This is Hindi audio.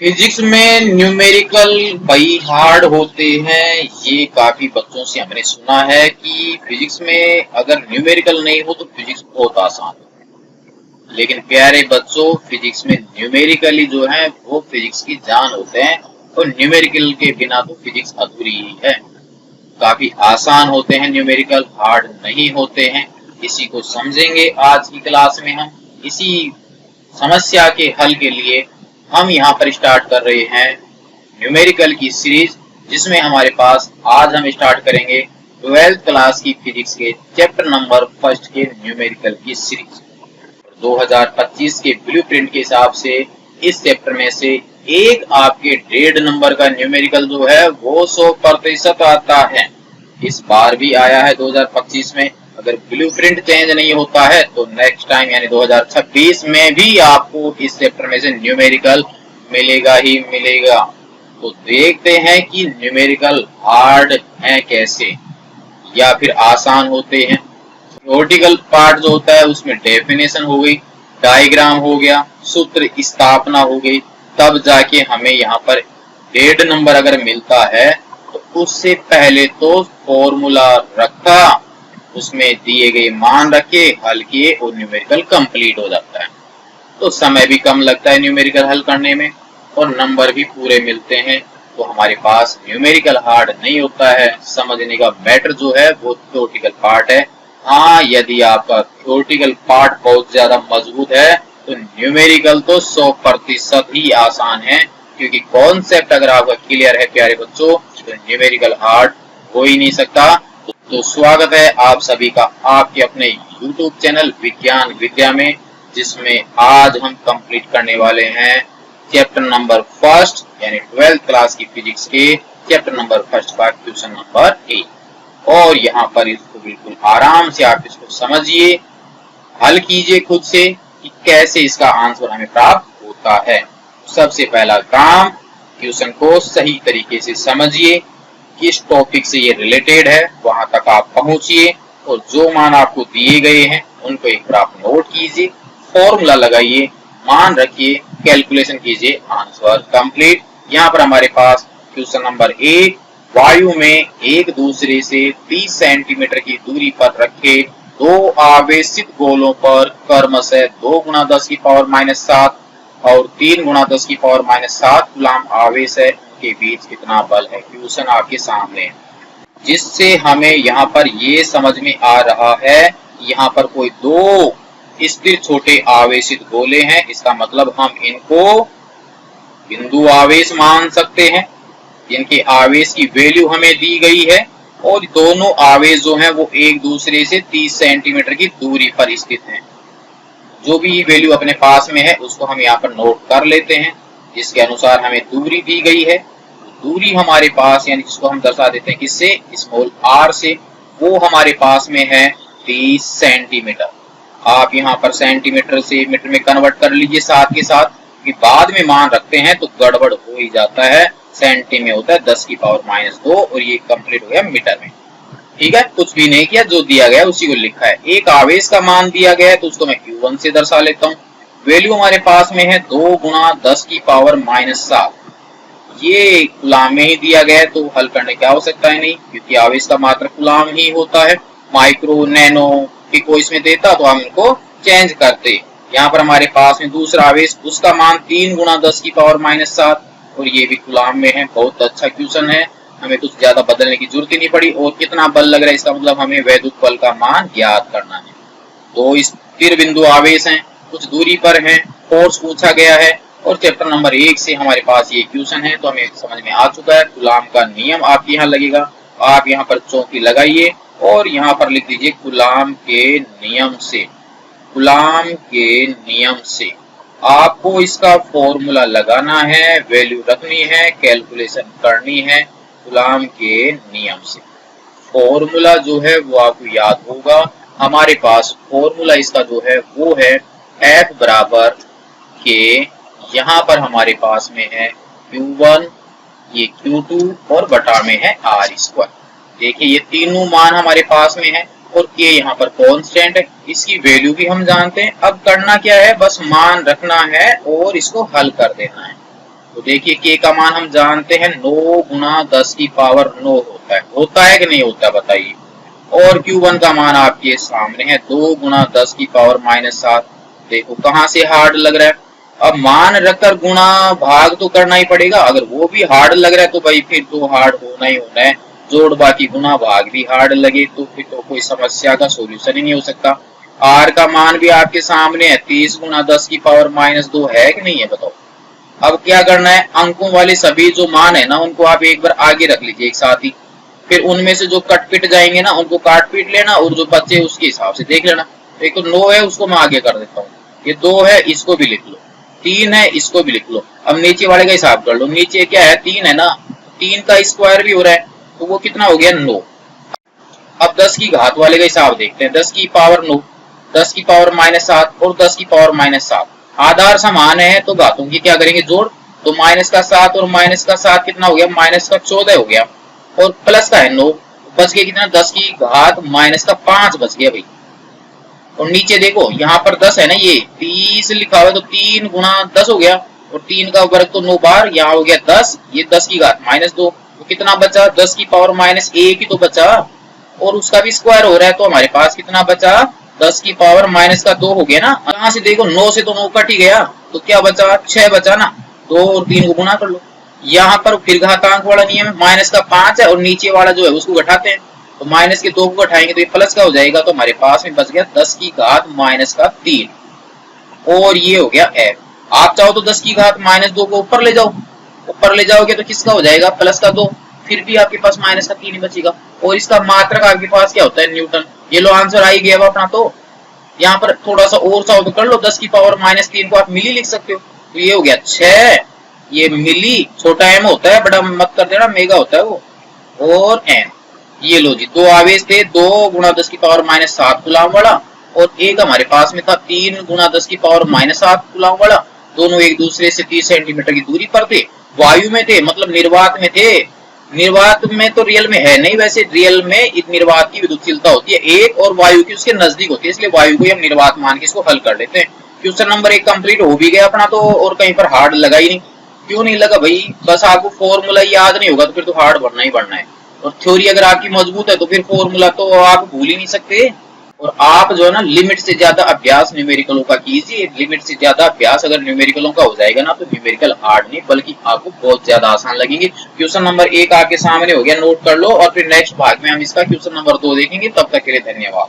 फिजिक्स में न्यूमेरिकल भाई हार्ड होते हैं। ये काफी बच्चों से हमने सुना है कि फिजिक्स में अगर न्यूमेरिकल नहीं हो तो फिजिक्स बहुत आसान है। लेकिन प्यारे बच्चों, फिजिक्स में न्यूमेरिकली जो है वो फिजिक्स की जान होते हैं और न्यूमेरिकल के बिना तो फिजिक्स अधूरी ही है। काफी आसान होते हैं, न्यूमेरिकल हार्ड नहीं होते हैं। इसी को समझेंगे आज की क्लास में हम। इसी समस्या के हल के लिए हम यहाँ पर स्टार्ट कर रहे हैं न्यूमेरिकल की सीरीज, जिसमें हमारे पास आज हम स्टार्ट करेंगे 12th क्लास की फिजिक्स के चैप्टर नंबर फर्स्ट के न्यूमेरिकल की सीरीज। 2025 के ब्लूप्रिंट के हिसाब से इस चैप्टर में से एक आपके 1.5 नंबर का न्यूमेरिकल जो है वो 100% आता है। इस बार भी आया है 2025 में। अगर ब्लूप्रिंट चेंज नहीं होता है तो नेक्स्ट टाइम यानी 2026 में भी आपको इस चैप्टर में से न्यूमेरिकल मिलेगा ही मिलेगा। तो देखते हैं कि न्यूमेरिकल हार्ड है कैसे या फिर आसान होते हैं। थ्योरेटिकल पार्ट जो होता है उसमें डेफिनेशन हो गई, डायग्राम हो गया, सूत्र स्थापना हो गई, तब जाके हमें यहाँ पर 1.5 नंबर अगर मिलता है तो उससे पहले तो फॉर्मूला रखा, उसमें दिए गए मान रखे, हल किए और न्यूमेरिकल कंप्लीट हो जाता है। तो समय भी कम लगता है न्यूमेरिकल हल करने में और नंबर भी पूरे मिलते हैं। तो हमारे पास न्यूमेरिकल हार्ड नहीं होता है। समझने का मैटर जो है वो थ्योरेटिकल पार्ट है। हाँ, यदि आपका थ्योरेटिकल पार्ट बहुत ज्यादा मजबूत है तो न्यूमेरिकल तो 100% ही आसान है, क्योंकि कॉन्सेप्ट अगर आपका क्लियर है प्यारे बच्चों तो न्यूमेरिकल हार्ड हो ही नहीं सकता। तो स्वागत है आप सभी का आपके अपने YouTube चैनल विज्ञान विद्या में, जिसमें आज हम कंप्लीट करने वाले हैं चैप्टर नंबर फर्स्ट यानी 12th क्लास की फिजिक्स के चैप्टर नंबर फर्स्ट का क्वेश्चन नंबर 8। और यहाँ पर इसको बिल्कुल आराम से आप इसको समझिए, हल कीजिए खुद से कि कैसे इसका आंसर हमें प्राप्त होता है। सबसे पहला काम, क्वेश्चन को सही तरीके से समझिए, किस टॉपिक से ये रिलेटेड है वहां तक आप पहुंचिए और जो मान आपको दिए गए हैं उनको एक बार आप नोट कीजिए, फॉर्मूला लगाइए, मान रखिए, कैलकुलेशन कीजिए, आंसर कंप्लीट। यहाँ पर हमारे पास क्वेश्चन नंबर 1, वायु में एक दूसरे से 30 सेंटीमीटर की दूरी पर रखे दो आवेशित गोलों पर क्रमशः 2 × 10⁻⁷ और 3 × 10⁻⁷ कूलम्ब आवेश है के बीच कितना बल है। क्वेश्चन आपके सामने है, जिससे हमें यहाँ पर ये समझ में आ रहा है यहाँ पर कोई दो स्थिर छोटे आवेशित गोले हैं। इसका मतलब हम इनको बिंदु आवेश मान सकते हैं, जिनके आवेश की वैल्यू हमें दी गई है और दोनों आवेश जो हैं वो एक दूसरे से 30 सेंटीमीटर की दूरी पर स्थित हैं। जो भी वैल्यू अपने पास में है उसको हम यहाँ पर नोट कर लेते हैं, जिसके अनुसार हमें दूरी दी गई है। दूरी हमारे पास यानी जिसको हम दर्शा देते हैं किससे, स्मॉल r से, वो हमारे पास में है 30 सेंटीमीटर। आप यहाँ पर सेंटीमीटर से मीटर में कन्वर्ट कर लीजिए साथ के साथ, कि बाद में मान रखते हैं तो गड़बड़ हो ही जाता है। सेंटी में होता है 10⁻², और ये कंप्लीट हो गया मीटर में। ठीक है, कुछ भी नहीं किया, जो दिया गया उसी को लिखा है। एक आवेश का मान दिया गया है तो उसको मैं Q1 से दर्शा लेता हूँ। वैल्यू हमारे पास में है 2 × 10⁻⁷। ये कूलम्ब में ही दिया गया है तो हल करने की आवश्यकता है नहीं, क्योंकि आवेश का मात्रा कूलम्ब ही होता है। माइक्रो, नैनो, पिको इसमें देता तो हम इनको चेंज करते। यहाँ पर हमारे पास में दूसरा आवेश, उसका मान 3 × 10⁻⁷, और ये भी कूलम्ब में है। बहुत अच्छा क्वेश्चन है, हमें कुछ ज्यादा बदलने की जरूरत ही नहीं पड़ी। और कितना बल लग रहा है इसका मतलब हमें वैद्युत बल का मान ज्ञात करना है। दो स्थिर बिंदु आवेश हैं, कुछ दूरी पर हैं, फोर्स पूछा गया है और चैप्टर नंबर 1 से हमारे पास ये क्वेश्चन है तो हमें समझ में आ चुका है। कूलम्ब का नियम आपके यहाँ लगेगा, आप यहाँ पर चौकी लगाइए और यहाँ पर लिख दीजिए कूलम्ब के नियम से। कूलम्ब के नियम से आपको इसका फॉर्मूला लगाना है, वैल्यू रखनी है, कैलकुलेशन करनी है कूलम्ब के नियम से। फॉर्मूला जो है वो आपको याद होगा। हमारे पास फॉर्मूला इसका जो है वो है F बराबर के, यहाँ पर हमारे पास में है Q1, ये Q2 और बटा में है R²। देखिए ये तीनों मान हमारे पास में है और K यहाँ पर कांस्टेंट है, इसकी वैल्यू भी हम जानते हैं। अब करना क्या है, बस मान रखना है और इसको हल कर देना है। तो देखिए के का मान हम जानते हैं 9 गुना 10 की पावर 9 होता है कि नहीं होता है बताइए। और Q1 का मान आपके सामने है 2 गुना 10 की पावर -7। देखो कहाँ से हार्ड लग रहा है। अब मान रखकर गुणा भाग तो करना ही पड़ेगा, अगर वो भी हार्ड लग रहा है तो भाई फिर तो हार्ड होना ही होना है। जोड़ बाकी गुणा भाग भी हार्ड लगे तो फिर तो कोई समस्या का सोल्यूशन ही नहीं हो सकता। आर का मान भी आपके सामने है 30 गुना 10 की पावर -2 है कि नहीं है बताओ। अब क्या करना है, अंकों वाले सभी जो मान है ना उनको आप एक बार आगे रख लीजिए एक साथ ही। फिर उनमें से जो कट पिट जाएंगे ना उनको काट पीट लेना और जो बच्चे उसके हिसाब से देख लेना। एक तो 9 है उसको मैं आगे कर देता हूँ, ये 2 है इसको भी लिख लो, 3 है इसको भी लिख लो। अब नीचे वाले का हिसाब कर लो, नीचे क्या है 3 है ना, 3 का स्क्वायर भी हो रहा है तो वो कितना हो गया 9। अब 10 की घात वाले का हिसाब देखते हैं, 10 की पावर 9, 10 की पावर -7 और 10 की पावर -7 आधार समान है तो घातों की क्या करेंगे जोड़। तो -7 और -7 कितना हो गया, -14 हो गया और प्लस का है 9, बच गया कितना 10 की घात -5 बच गया भाई। और नीचे देखो यहाँ पर 10 है ना, ये 30 लिखा हुआ है तो 3 गुना 10 हो गया और 3 का वर्ग तो 9 बार, यहाँ हो गया 10, ये 10 की घात -2 तो कितना बचा 10 की पावर -1 ही तो बचा और उसका भी स्क्वायर हो रहा है तो हमारे पास कितना बचा 10 की पावर -2 हो गया ना। यहाँ से देखो 9 से तो 9 कट ही गया तो क्या बचा 6 बचा ना, 2 और 3 को गुना कर लो। यहाँ पर फिर घातांक वाला नियम है, -5 है और नीचे वाला जो है उसको घटाते हैं तो माइनस के 2 को घटाएंगे तो ये प्लस का हो जाएगा तो हमारे पास में बच गया 10 की घात -3 और ये हो गया f। आप चाहो तो 10 की घात -2 को ऊपर ले जाओ, ऊपर ले जाओगे तो किसका हो जाएगा +2, फिर भी आपके पास -3 ही बचेगा और इसका मात्रक आपके पास क्या होता है न्यूटन। ये लो आंसर आ ही गया अपना। तो यहाँ पर थोड़ा सा और चाहो तो कर लो, 10 की पावर -3 को आप मिली लिख सकते हो तो ये हो गया 6, ये मिली छोटा m होता है, बड़ा मत कर देना मेगा होता है वो, और n। ये लो जी 2 आवेश थे, 2 गुना 10 की पावर -7 कूलम वाला और एक हमारे पास में था 3 गुना 10 की पावर -7 कूलम वाला। दोनों एक दूसरे से 30 सेंटीमीटर की दूरी पर थे, वायु में थे मतलब निर्वात में थे। निर्वात में तो रियल में है नहीं, वैसे रियल में निर्वात की विद्युतशीलता होती है 1 और वायु की उसके नजदीक होती है, इसलिए वायु को हम निर्वात मान के इसको हल कर लेते हैं। क्वेश्चन नंबर 1 कंप्लीट हो भी गया अपना तो, और कहीं पर हार्ड लगा ही नहीं। क्यों नहीं लगा भाई, बस आपको फॉर्मूला याद नहीं होगा तो फिर तो हार्ड बढ़ना ही बढ़ना है। और थ्योरी अगर आपकी मजबूत है तो फिर फॉर्मूला तो आप भूल ही नहीं सकते। और आप जो है ना लिमिट से ज्यादा अभ्यास न्यूमेरिकलों का कीजिए, लिमिट से ज्यादा अभ्यास अगर न्यूमेरिकलों का हो जाएगा ना तो न्यूमेरिकल हार्ड नहीं बल्कि आपको बहुत ज्यादा आसान लगेंगे। क्वेश्चन नंबर 1 आपके सामने हो गया, नोट कर लो और फिर नेक्स्ट भाग में हम इसका क्वेश्चन नंबर 2 देखेंगे। तब तक के लिए धन्यवाद।